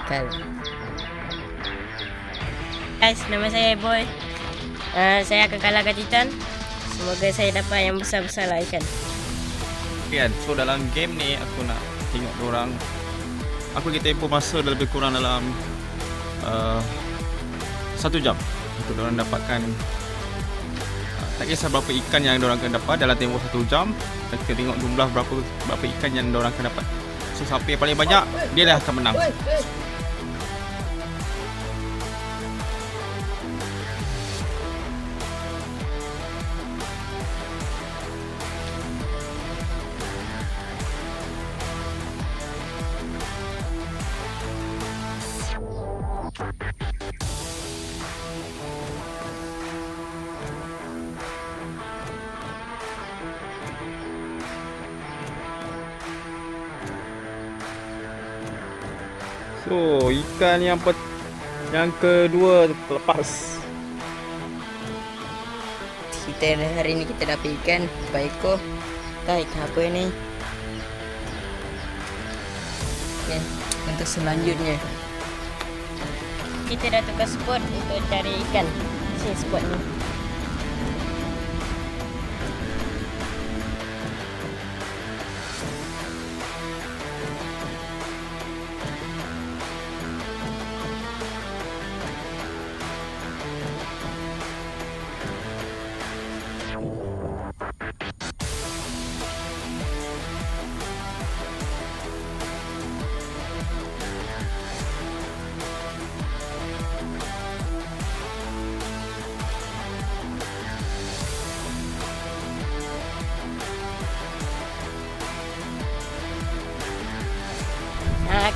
ikan. Guys, nama saya Boy. Saya akan kalahkan Titan. Semoga saya dapat yang besar-besar lah ikan. Okay, so dalam game ni aku nak tengok diorang. Aku bagi tempoh masa lebih kurang dalam 1 jam untuk diorang dapatkan. Tak kisah berapa ikan yang diorang akan dapat dalam tempoh 1 jam. Kita tengok jumlah berapa ikan yang diorang akan dapat. So siapa yang paling banyak, dia lah akan menang. So ikan yang kedua lepas. Hari ni kita dapat ikan 4 ekor. Ikan apa ni? Okay, untuk selanjutnya kita dah tukar spot untuk cari ikan. Sini spot ni.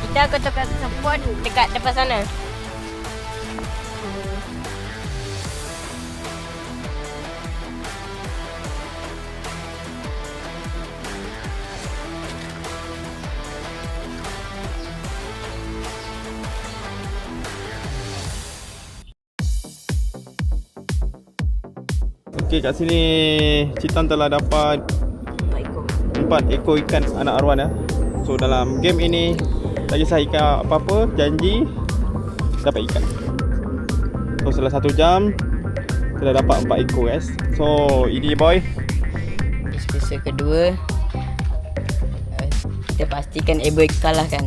Kita akan tukar spot dekat depan sana. Okey, kat sini Citan telah dapat 4 ekor ikan anak arwan ya. So dalam game ini tak kisah ikan apa-apa, janji dapat ikan. So setelah 1 jam kita dah dapat 4 ekor guys. So ini Boy, Episode kedua, kita pastikan Boy kalahkan.